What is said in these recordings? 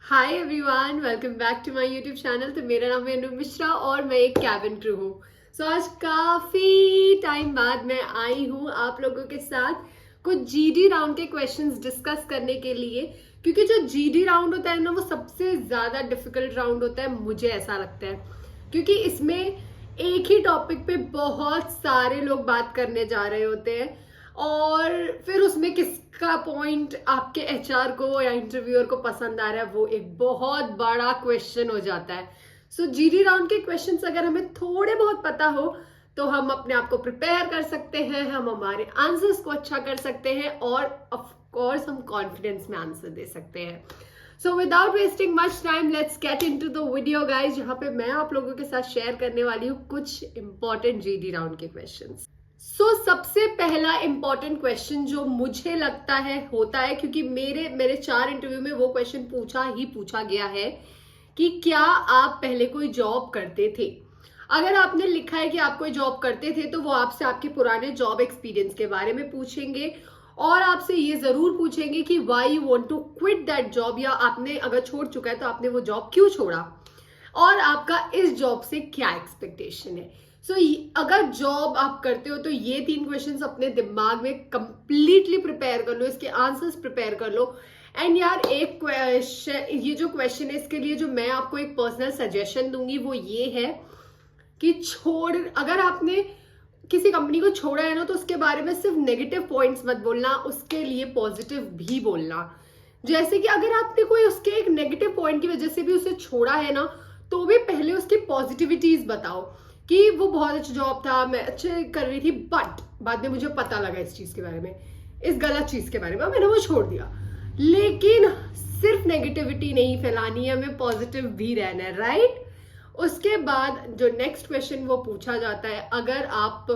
Hi everyone, welcome back to my YouTube channel. तो मेरा नाम है अनु मिश्रा और मैं एक कैबिन क्रू हूँ। आज काफ़ी टाइम बाद मैं आई हूँ आप लोगों के साथ कुछ जीडी राउंड के क्वेश्चंस डिस्कस करने के लिए, क्योंकि जो जीडी राउंड होता है ना, वो सबसे ज़्यादा डिफिकल्ट राउंड होता है, मुझे ऐसा लगता है, क्योंकि इसमें एक ही टॉपिक पे बहुत सारे लोग बात करने जा रहे होते हैं और फिर उसमें किसका पॉइंट आपके एचआर को या इंटरव्यूअर को पसंद आ रहा है, वो एक बहुत बड़ा क्वेश्चन हो जाता है। जीडी राउंड के क्वेश्चंस अगर हमें थोड़े बहुत पता हो तो हम अपने आप को प्रिपेयर कर सकते हैं, हम हमारे आंसर्स को अच्छा कर सकते हैं और ऑफ कोर्स हम कॉन्फिडेंस में आंसर दे सकते हैं। Without wasting much time, let's get into the video guys, जहां पे मैं आप लोगों के साथ शेयर करने वाली हूँ कुछ इंपॉर्टेंट जीडी राउंड के क्वेश्चंस। सबसे पहला इंपॉर्टेंट क्वेश्चन जो मुझे लगता है होता है, क्योंकि मेरे 4 इंटरव्यू में वो क्वेश्चन पूछा गया है कि क्या आप पहले कोई जॉब करते थे। अगर आपने लिखा है कि आप कोई जॉब करते थे तो वो आपसे आपके पुराने जॉब एक्सपीरियंस के बारे में पूछेंगे और आपसे ये जरूर पूछेंगे कि why you want to quit that job, या आपने अगर छोड़ चुका है तो आपने वो जॉब क्यों छोड़ा और आपका इस जॉब से क्या एक्सपेक्टेशन है। अगर जॉब आप करते हो तो ये 3 क्वेश्चंस अपने दिमाग में कंप्लीटली प्रिपेयर कर लो, इसके आंसर्स प्रिपेयर कर लो। एंड यार, एक क्वेश्चन, ये जो क्वेश्चन है इसके लिए जो मैं आपको एक पर्सनल सजेशन दूंगी वो ये है कि अगर आपने किसी कंपनी को छोड़ा है ना, तो उसके बारे में सिर्फ नेगेटिव पॉइंट्स मत बोलना, उसके लिए पॉजिटिव भी बोलना। जैसे कि अगर आपने कोई उसके एक नेगेटिव पॉइंट की वजह से भी उसे छोड़ा है ना, तो भी पहले उसकी पॉजिटिविटीज बताओ कि वो बहुत अच्छा जॉब था, मैं अच्छे कर रही थी, बट बाद में मुझे पता लगा इस चीज के बारे में, इस गलत चीज के बारे में, मैंने वो छोड़ दिया। लेकिन सिर्फ नेगेटिविटी नहीं फैलानी है, हमें पॉजिटिव भी रहना है, राइट। उसके बाद जो नेक्स्ट क्वेश्चन वो पूछा जाता है, अगर आप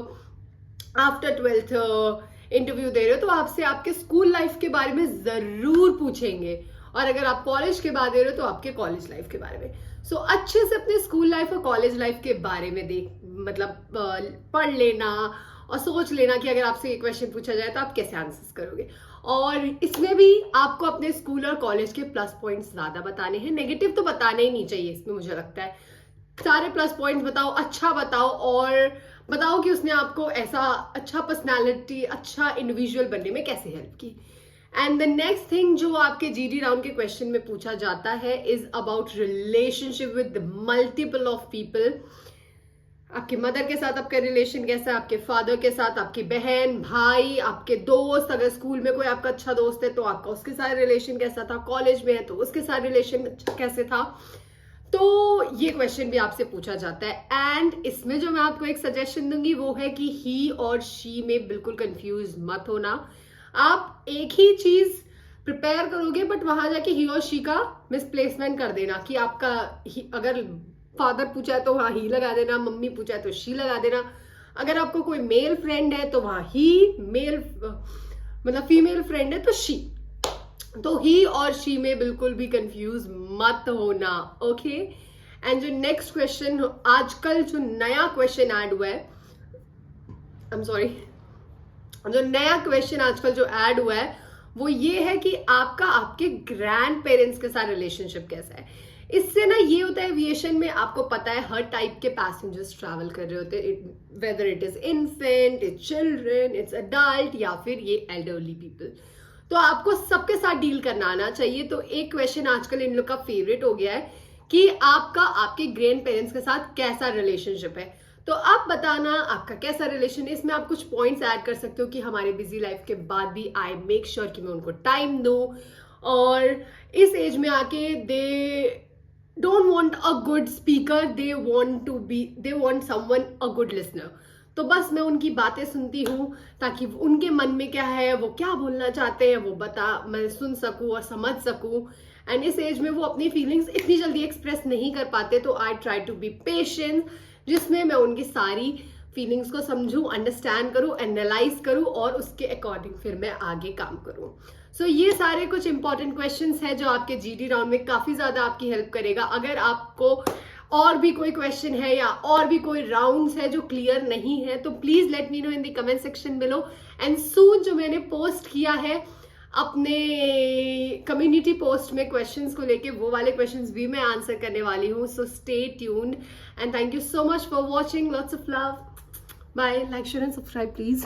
आफ्टर 12th इंटरव्यू दे रहे हो तो आपसे आपके स्कूल लाइफ के बारे में जरूर पूछेंगे, और अगर आप कॉलेज के बाद दे रहे हो तो आपके कॉलेज लाइफ के बारे में। अच्छे से अपने स्कूल लाइफ और कॉलेज लाइफ के बारे में पढ़ लेना और सोच लेना कि अगर आपसे ये क्वेश्चन पूछा जाए तो आप कैसे आंसर करोगे। और इसमें भी आपको अपने स्कूल और कॉलेज के प्लस पॉइंट्स ज्यादा बताने हैं, नेगेटिव तो बताने ही नहीं चाहिए इसमें, मुझे लगता है सारे प्लस पॉइंट्स बताओ, अच्छा बताओ, और बताओ कि उसने आपको ऐसा अच्छा पर्सनालिटी, अच्छा इंडिविजुअल बनने में कैसे हेल्प की। एंड द नेक्स्ट थिंग जो आपके जीडी राउंड के क्वेश्चन में पूछा जाता है is about relationship with multiple of people. आपके मदर के साथ आपका रिलेशन कैसा है, आपके फादर के साथ, आपकी बहन, भाई, आपके दोस्त, अगर स्कूल में कोई आपका अच्छा दोस्त है तो आपका उसके साथ रिलेशन कैसा था, कॉलेज में है तो उसके साथ रिलेशन कैसे था। तो ये क्वेश्चन भी आपसे पूछा जाता है। एंड इसमें जो मैं आपको एक सजेशन दूंगी वो है कि ही और शी में बिल्कुल कंफ्यूज मत होना। आप एक ही चीज प्रिपेयर करोगे बट वहां जाके ही और शी का मिसप्लेसमेंट कर देना, कि आपका अगर फादर पूछा है तो वहां ही लगा देना, मम्मी पूछा है तो शी लगा देना, अगर आपको कोई मेल फ्रेंड है तो वहां ही, फीमेल फ्रेंड है तो शी। तो ही और शी में बिल्कुल भी कंफ्यूज मत होना, ओके। एंड जो नेक्स्ट क्वेश्चन आजकल जो नया क्वेश्चन ऐड हुआ है, जो नया क्वेश्चन आजकल जो ऐड हुआ है वो ये है कि आपका आपके ग्रैंड पेरेंट्स के साथ रिलेशनशिप कैसा है। इससे ना ये होता है, एविएशन में आपको पता है हर टाइप के पैसेंजर्स ट्रैवल कर रहे होते हैं, whether it is infant, it's children, it's adult, या फिर ये एल्डरली पीपल। तो आपको सबके साथ डील करना आना चाहिए। तो एक क्वेश्चन आजकल इन लोग का फेवरेट हो गया है कि आपका आपके ग्रैंड पेरेंट्स के साथ कैसा रिलेशनशिप है। तो आप बताना आपका कैसा रिलेशन है। इसमें आप कुछ पॉइंट्स ऐड कर सकते हो कि हमारे बिजी लाइफ के बाद भी आई मेक श्योर कि मैं उनको टाइम दूं, और इस एज में आके they don't want a good speaker, they want someone a good listener. तो बस मैं उनकी बातें सुनती हूँ ताकि उनके मन में क्या है, वो क्या बोलना चाहते हैं, मैं सुन सकूं और समझ सकूं। एंड इस एज में वो अपनी फीलिंग्स इतनी जल्दी एक्सप्रेस नहीं कर पाते, तो I try to be patient, जिसमें मैं उनकी सारी फीलिंग्स को समझूं, अंडरस्टैंड करूं, एनालाइज करूं और उसके अकॉर्डिंग फिर मैं आगे काम करूं। ये सारे कुछ इंपॉर्टेंट क्वेश्चंस हैं जो आपके जीडी राउंड में काफी ज्यादा आपकी हेल्प करेगा। अगर आपको और भी कोई क्वेश्चन है या और भी कोई राउंड्स है जो क्लियर नहीं है तो please let me know in the comment section below. And soon जो मैंने पोस्ट किया है अपने कम्युनिटी पोस्ट में क्वेश्चंस को लेके वो वाले क्वेश्चंस भी मैं आंसर करने वाली हूँ. So stay tuned and thank you so much for watching. Lots of love. Bye. Like share and subscribe please.